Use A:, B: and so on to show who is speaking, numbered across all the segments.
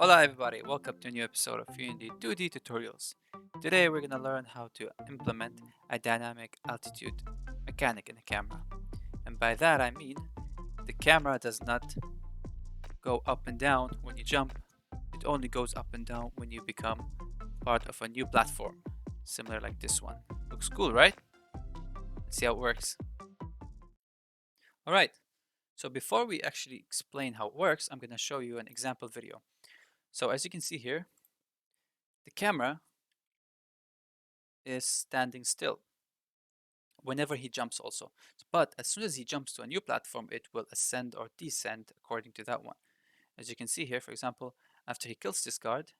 A: Hola everybody, welcome to a new episode of Unity 2D tutorials. Today we're going to learn how to implement a dynamic altitude mechanic in a camera. And by that I mean the camera does not go up and down when you jump, it only goes up and down when you become part of a new platform, similar like this one. Looks cool, right? Let's see how it works. Alright, so before we actually explain how it works, I'm going to show you an example video. So as you can see here, the camera is standing still whenever he jumps also. But as soon as he jumps to a new platform, it will ascend or descend according to that one. As you can see here, for example, after he kills this guard,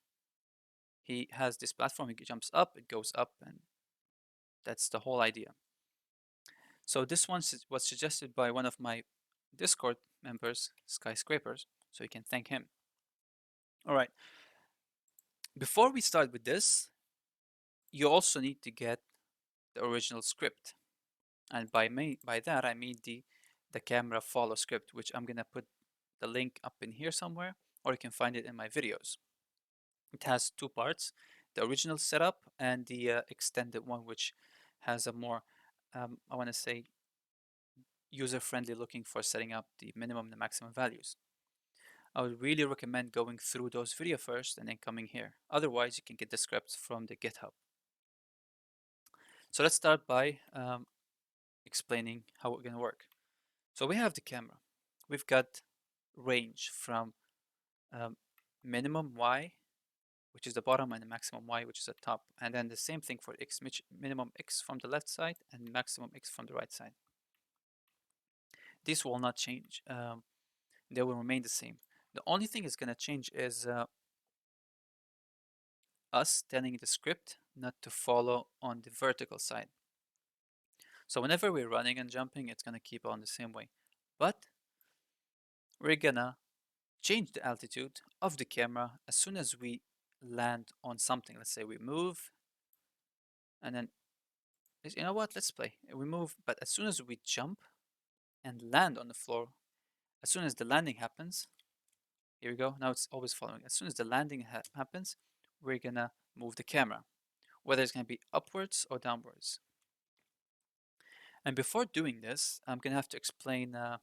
A: he has this platform, he jumps up, it goes up, and that's the whole idea. So this one was suggested by one of my Discord members, Skyscrapers, so you can thank him. All right, before we start with this, you also need to get the original script. And by that I mean the camera follow script, which I'm gonna put the link up in here somewhere, or you can find it in my videos. It has two parts: the original setup and the extended one, which has a more I want to say user-friendly looking for setting up the minimum and the maximum values. I would really recommend going through those videos first and then coming here. Otherwise, you can get the scripts from the GitHub. So let's start by explaining how it's gonna work. So we have the camera. We've got range from um, minimum y, which is the bottom, and the maximum y, which is the top. And then the same thing for x, minimum x from the left side and maximum x from the right side. These will not change. They will remain the same. The only thing is going to change is us telling the script not to follow on the vertical side. So whenever we're running and jumping, it's going to keep on the same way. But we're going to change the altitude of the camera as soon as we land on something. Let's say we move, and then, you know what, let's play. We move, but as soon as we jump and land on the floor, as soon as the landing happens, here we go, now it's always following. As soon as the landing happens, we're gonna move the camera, whether it's gonna be upwards or downwards. And before doing this, I'm gonna have to explain a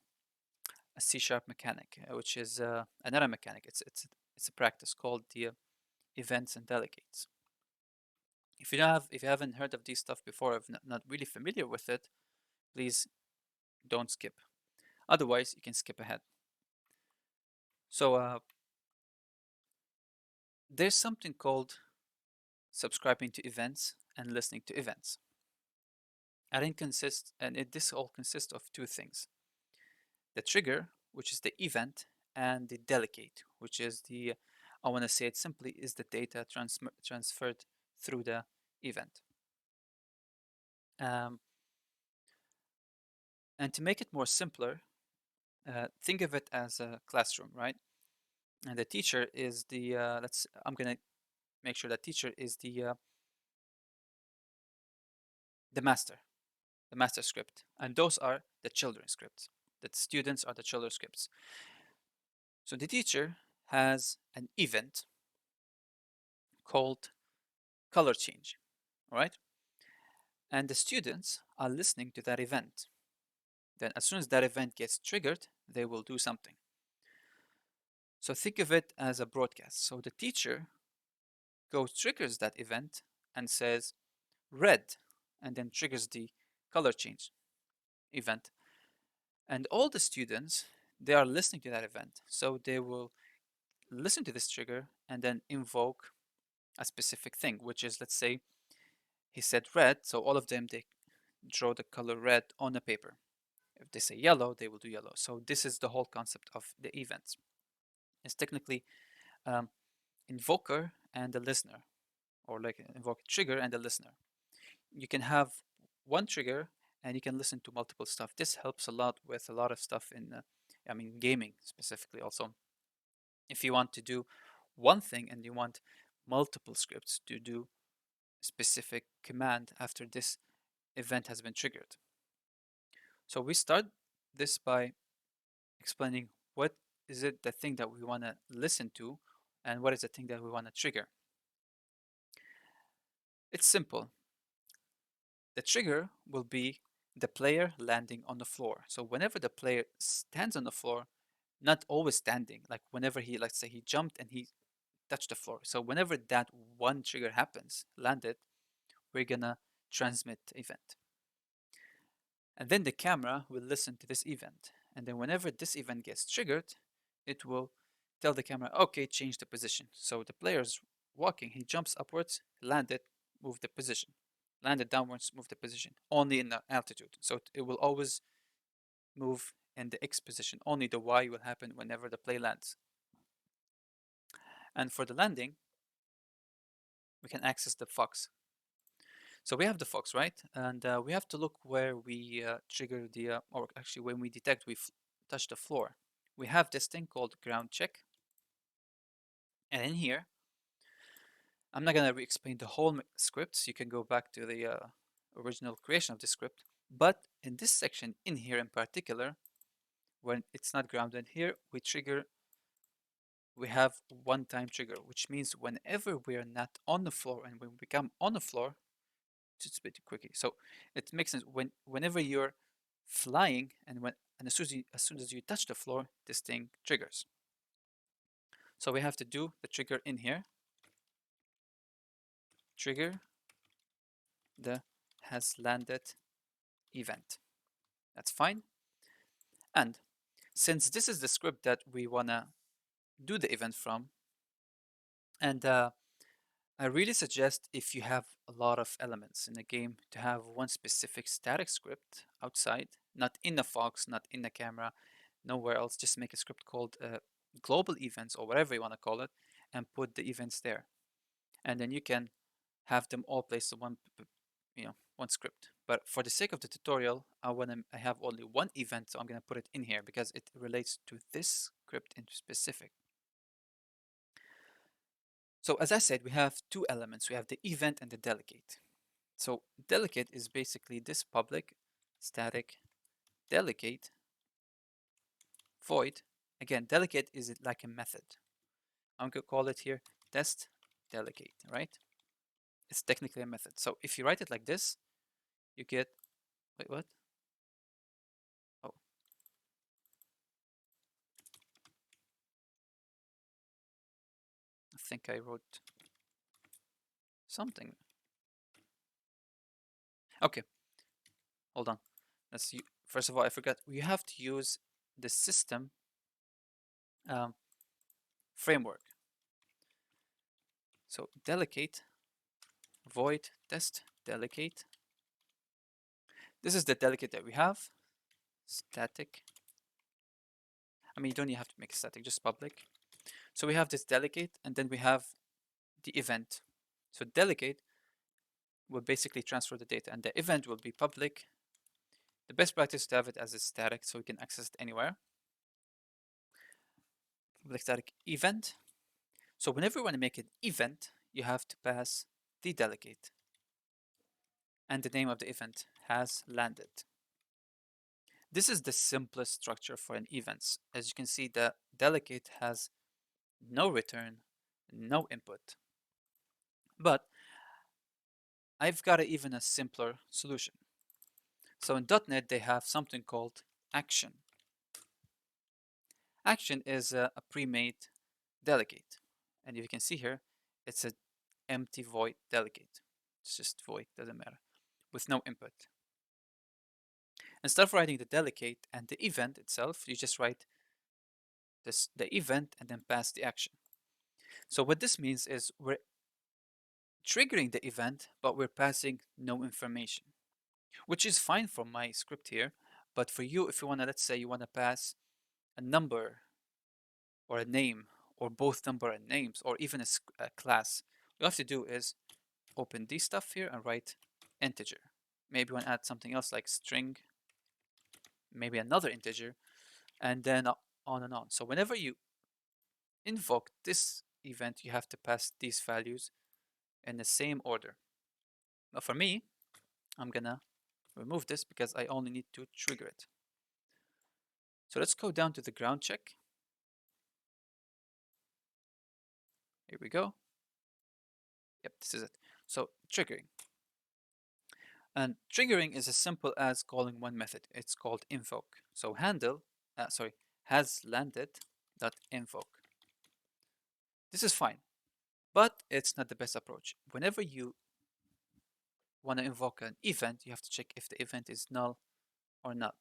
A: C-sharp mechanic, which is another mechanic. It's a practice called the events and delegates. If you haven't heard of these stuff before, if not really familiar with it, please don't skip. Otherwise, you can skip ahead. So there's something called subscribing to events and listening to events. This all consists of two things: the trigger, which is the event, and the delegate, which is I want to say it simply, is the data transferred through the event. Um, and to make it more simpler, think of it as a classroom, right? And the teacher is I'm gonna make sure that teacher is the master, the master script, and those are the children scripts. The students are the children scripts. So the teacher has an event called color change, all right? And the students are listening to that event. Then as soon as that event gets triggered, they will do something. So think of it as a broadcast. So the teacher triggers that event and says red, and then triggers the color change event. And all the students, they are listening to that event. So they will listen to this trigger and then invoke a specific thing, which is, let's say, he said red, so all of them, they draw the color red on a paper. If they say yellow, they will do yellow. So this is the whole concept of the events. It's technically um, invoker and the listener, or like invoke trigger and the listener. You can have one trigger and you can listen to multiple stuff. This helps a lot with a lot of stuff in, gaming specifically also. If you want to do one thing and you want multiple scripts to do specific command after this event has been triggered. So we start this by explaining what is it the thing that we want to listen to And what is the thing that we want to trigger? It's simple. The trigger will be the player landing on the floor. So whenever the player stands on the floor, not always standing, like whenever he, let's say he jumped and he touched the floor. So whenever that one trigger happens, landed, we're gonna transmit the event. And then the camera will listen to this event. And then whenever this event gets triggered, it will tell the camera, okay, change the position. So the player's walking, he jumps upwards, landed, move the position. Landed downwards, move the position. Only in the altitude. So it will always move in the X position. Only the Y will happen whenever the play lands. And for the landing, we can access the Fox. So we have the Fox, right? And we have to look where we trigger the, or actually when we detect we touch the floor. We have this thing called ground check. And in here, I'm not going to re-explain the whole script. You can go back to the original creation of the script. But in this section, in here in particular, when it's not grounded here, we have one-time trigger, which means whenever we are not on the floor and when we come on the floor, just a bit quickly. So it makes sense whenever you're flying and as soon as you touch the floor, this thing triggers. So we have to do the trigger in here. Trigger the has landed event. That's fine. And since this is the script that we wanna do the event from, and I really suggest if you have a lot of elements in the game to have one specific static script outside, not in the Fox, not in the camera, nowhere else. Just make a script called global events or whatever you want to call it, and put the events there. And then you can have them all placed in one script. But for the sake of the tutorial, I have only one event, so I'm gonna put it in here because it relates to this script in specific. So as I said, we have two elements. We have the event and the delegate. So delegate is basically this public static delegate void. Again, delegate is like a method. I'm going to call it here test delegate, right? It's technically a method. So if you write it like this, you get, wait, what? Oh, I think I wrote something. Okay, hold on. Let's see. First of all, I forgot. We have to use the system um, framework. So delegate void test delegate. This is the delegate that we have. Static. I mean, you don't even have to make it static, just public. So we have this delegate, and then we have the event. So delegate will basically transfer the data, and the event will be public. The best practice is to have it as a static, so we can access it anywhere. Public static event. So whenever you want to make an event, you have to pass the delegate. And the name of the event has landed. This is the simplest structure for an event. As you can see, the delegate has no return, no input. But I've got even a simpler solution. So in .NET, they have something called action. Action is a pre-made delegate. And if you can see here, it's an empty void delegate. It's just void, doesn't matter, with no input. Instead of writing the delegate and the event itself, you just write the event and then pass the action. So what this means is we're triggering the event, but we're passing no information, which is fine for my script here. But for you, if you want to, let's say you want to pass a number or a name or both number and names or even a class, what you have to do is open this stuff here and write integer. Maybe you want to add something else like string, maybe another integer, and then on and on. So whenever you invoke this event, you have to pass these values in the same order. But for me, I'm gonna remove this because I only need to trigger it. So let's go down to the ground check. Here we go. Yep, this is it. So triggering. And triggering is as simple as calling one method. It's called invoke. So has landed dot invoke. This is fine, but it's not the best approach. Whenever you want to invoke an event, you have to check if the event is null or not.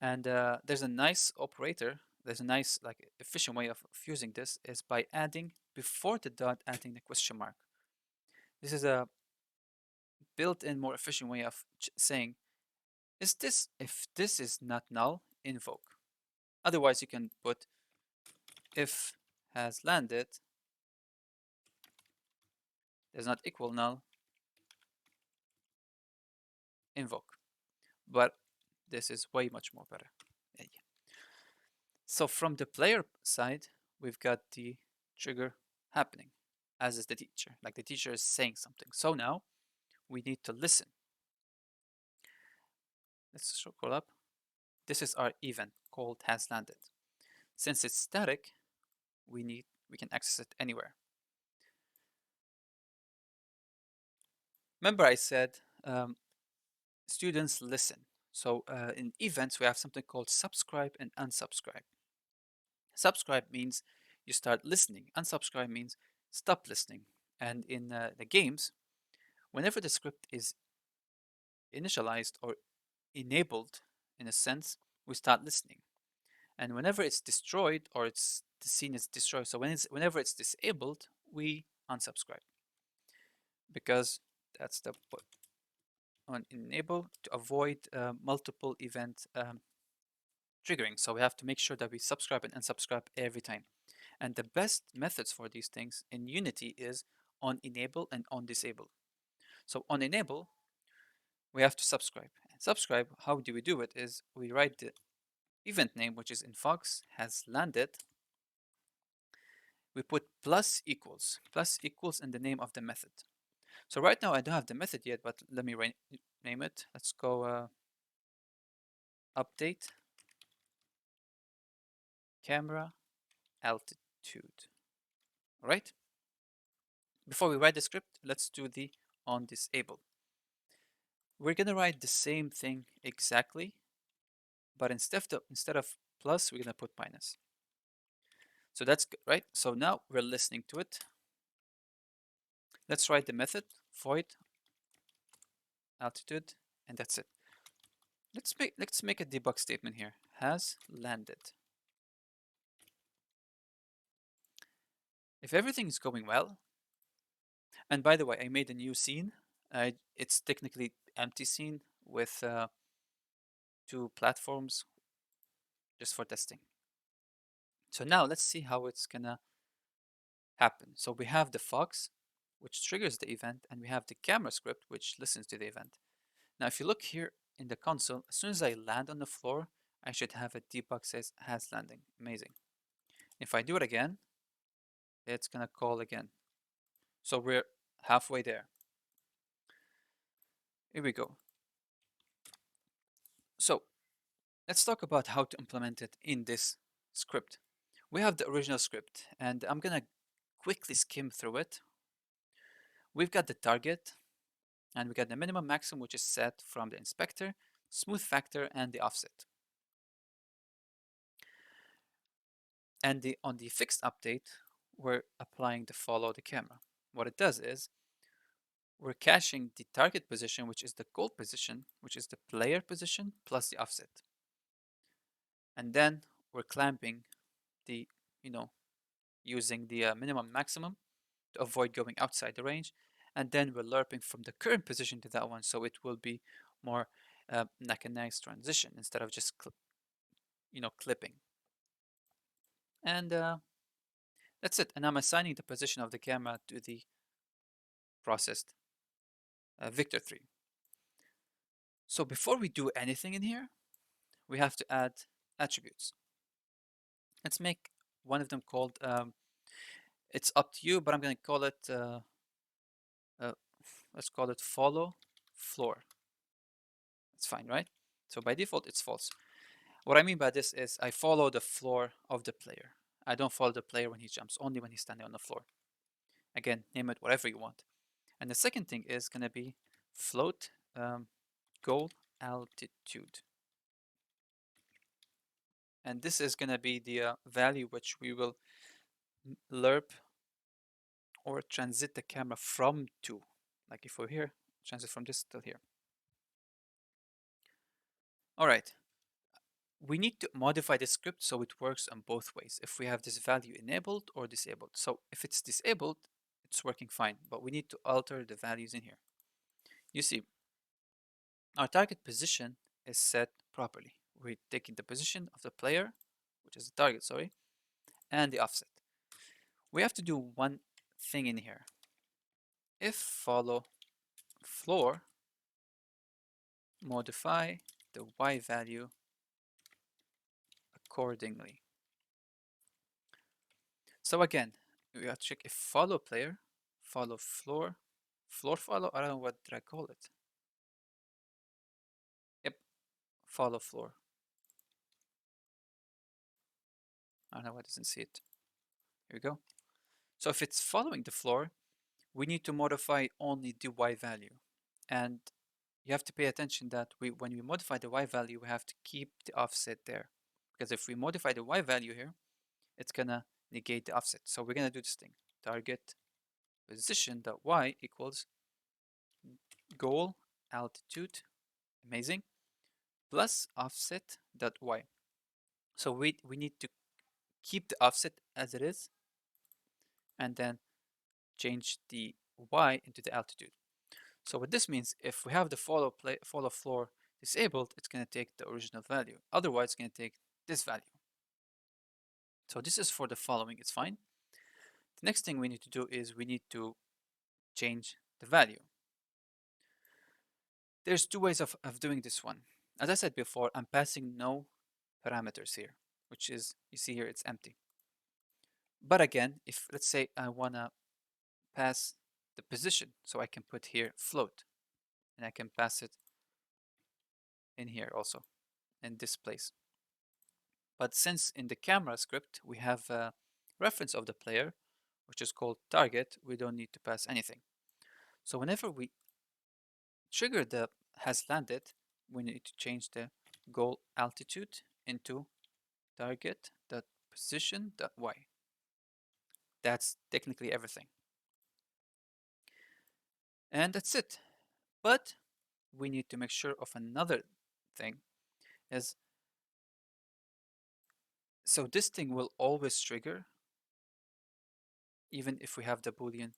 A: And there's a nice operator. There's a nice, like, efficient way of using this is by adding before the dot, adding the question mark. This is a built-in, more efficient way of saying, if this is not null, invoke. Otherwise, you can put if has landed does not equal null, invoke. But this is way much more better. Yeah. So from the player side, we've got the trigger happening, as is the teacher. Like the teacher is saying something. So now we need to listen. Let's scroll up. This is our event called has landed. Since it's static, we can access it anywhere. Remember I said students listen. So in events, we have something called subscribe and unsubscribe. Subscribe means you start listening. Unsubscribe means stop listening. And in the games, whenever the script is initialized or enabled, in a sense, we start listening. And whenever it's destroyed or the scene is destroyed, so whenever it's disabled, we unsubscribe, because that's the on enable to avoid multiple event triggering. So we have to make sure that we subscribe and unsubscribe every time. And the best methods for these things in Unity is on enable and on disable. So on enable, we have to subscribe. And subscribe, how do we do it? Is we write the event name, which is in Fox, has landed. We put plus equals in the name of the method. So right now I don't have the method yet, but let me name it. Let's go update camera altitude. All right. Before we write the script, let's do the on disable. We're gonna write the same thing exactly, but instead of plus, we're gonna put minus. So that's good, right? So now we're listening to it. Let's write the method void altitude, and that's it. Let's make a debug statement here. Has landed. If everything is going well, and by the way, I made a new scene. It's technically empty scene with 2 platforms just for testing. So now let's see how it's gonna happen. So we have the Fox, which triggers the event, and we have the camera script, which listens to the event. Now, if you look here in the console, as soon as I land on the floor, I should have a debug says has landing. Amazing. If I do it again, it's gonna call again. So we're halfway there. Here we go. So let's talk about how to implement it in this script. We have the original script, and I'm gonna quickly skim through it. We've got the target, and we got the minimum maximum, which is set from the inspector, smooth factor, and the offset. And on the fixed update, we're applying the follow the camera. What it does is we're caching the target position, which is the gold position, which is the player position, plus the offset. And then we're clamping the, using the minimum maximum to avoid going outside the range. And then we're lerping from the current position to that one, so it will be more like a nice transition instead of just clipping. And that's it. And I'm assigning the position of the camera to the processed Victor 3. So before we do anything in here, we have to add attributes. Let's make one of them called, it's up to you, but I'm going to call it, let's call it follow floor. That's fine, right? So by default, it's false. What I mean by this is I follow the floor of the player. I don't follow the player when he jumps, only when he's standing on the floor. Again, name it whatever you want. And the second thing is going to be float goal altitude. And this is going to be the value which we will lerp or transit the camera from to. Like if we're here, transit from this till here. All right. We need to modify the script so it works on both ways, if we have this value enabled or disabled. So if it's disabled, it's working fine, but we need to alter the values in here. You see, our target position is set properly. We're taking the position of the player, which is the target, sorry, and the offset. We have to do one thing in here. If follow floor, modify the y value accordingly. So again, we have to check if follow player, follow floor, floor follow, I don't know what did I call it. Yep, follow floor. I don't know why it doesn't see it. Here we go. So if it's following the floor, we need to modify only the y value. And you have to pay attention that when we modify the y value, we have to keep the offset there. Because if we modify the y value here, it's gonna negate the offset. So we're gonna do this thing. Target position.y equals goal altitude, amazing, plus offset.y. So we need to keep the offset as it is and then change the y into the altitude. So what this means, if we have the follow floor disabled, it's going to take the original value. Otherwise, it's going to take this value. So this is for the following, it's fine. The next thing we need to do is we need to change the value. There's two ways of doing this one. As I said before, I'm passing no parameters here, which is, you see here, it's empty. But again, if let's say I want to pass the position, so I can put here float, and I can pass it in here also, in this place. But since in the camera script we have a reference of the player, which is called target, we don't need to pass anything. So whenever we trigger the has landed, we need to change the goal altitude into target.position.y. That's technically everything. And that's it. But we need to make sure of another thing is, so this thing will always trigger even if we have the boolean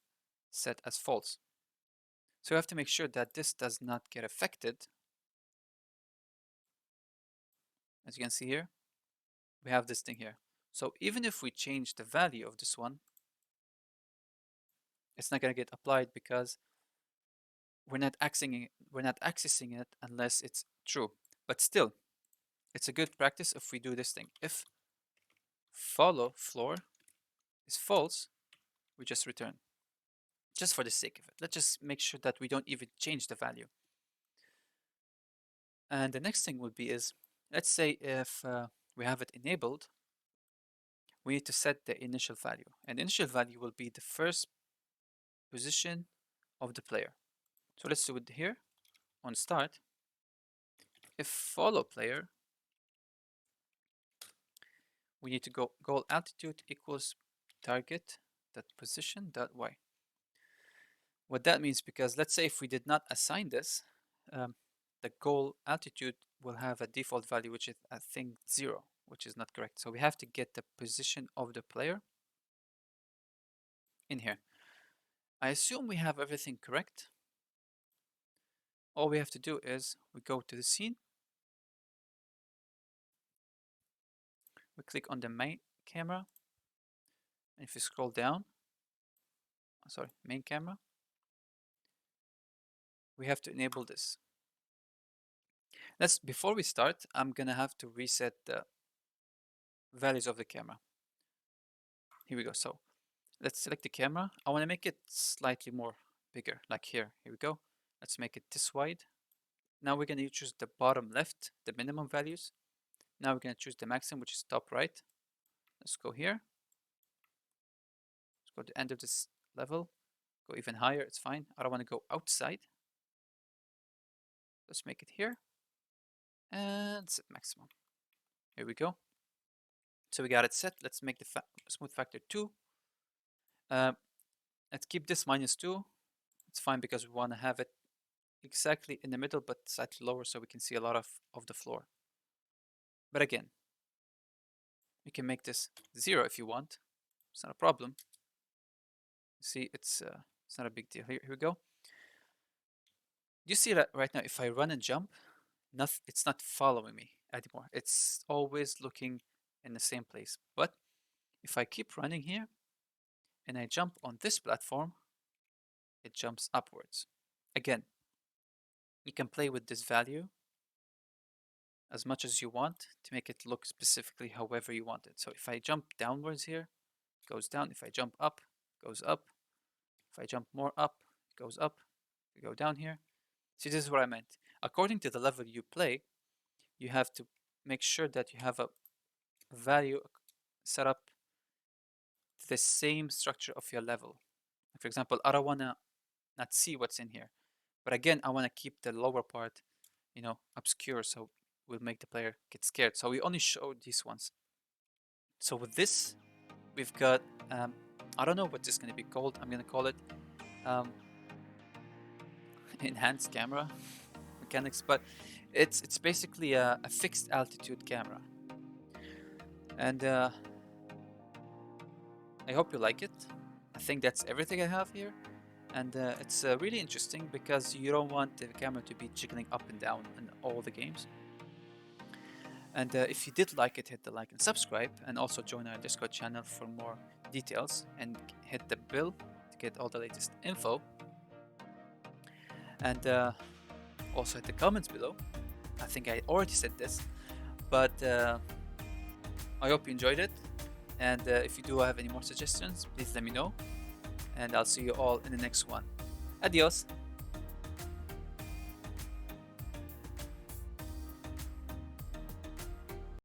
A: set as false. So we have to make sure that this does not get affected. As you can see here, we have this thing here. So even if we change the value of this one, it's not going to get applied because we're not accessing it unless it's true. But still, it's a good practice if we do this thing. If follow floor is false, we just return. Just for the sake of it. Let's just make sure that we don't even change the value. And the next thing would be is, let's say if we have it enabled, we need to set the initial value. And the initial value will be the first position of the player. So let's do it here on start. If follow player, we need to go goal altitude equals target.position.y. What that means, because let's say if we did not assign this, the goal altitude will have a default value, which is I think 0, which is not correct. So we have to get the position of the player in here. I assume we have everything correct. All we have to do is we go to the scene, we click on the main camera, and if you scroll down, sorry, main camera, we have to enable this. Before we start, I'm gonna have to reset the values of the camera. Here we go. So let's select the camera. I want to make it slightly more bigger, like here. Here we go. Let's make it this wide. Now we're going to choose the bottom left, the minimum values. Now we're going to choose the maximum, which is top right. Let's go here. Go to the end of this level. Go even higher, it's fine. I don't want to go outside. Let's make it here. And set maximum. Here we go. So we got it set. Let's make the smooth factor 2. Let's keep this -2. It's fine because we want to have it exactly in the middle, but slightly lower so we can see a lot of the floor. But again, you can make this 0 if you want. It's not a problem. See, it's not a big deal. Here we go. You see that right now, if I run and jump, it's not following me anymore. It's always looking in the same place. But if I keep running here and I jump on this platform, it jumps upwards. Again, you can play with this value as much as you want to make it look specifically however you want it. So if I jump downwards here, it goes down. If I jump up, it goes up. If I jump more up, it goes up. If I go down here. See, this is what I meant. According to the level you play, you have to make sure that you have a value set up to the same structure of your level. For example, I don't want to not see what's in here. But again, I want to keep the lower part, obscure, so we'll make the player get scared. So we only show these ones. So with this, we've got, I don't know what this is going to be called. I'm going to call it enhanced camera mechanics, but it's basically a fixed altitude camera. And I hope you like it. I think that's everything I have here. And it's really interesting because you don't want the camera to be jiggling up and down in all the games. And if you did like it, hit the like and subscribe, and also join our Discord channel for more details, and hit the bell to get all the latest info. And also hit the comments below. I think I already said this, but I hope you enjoyed it. And if you do have any more suggestions, please let me know. And I'll see you all in the next one. Adios!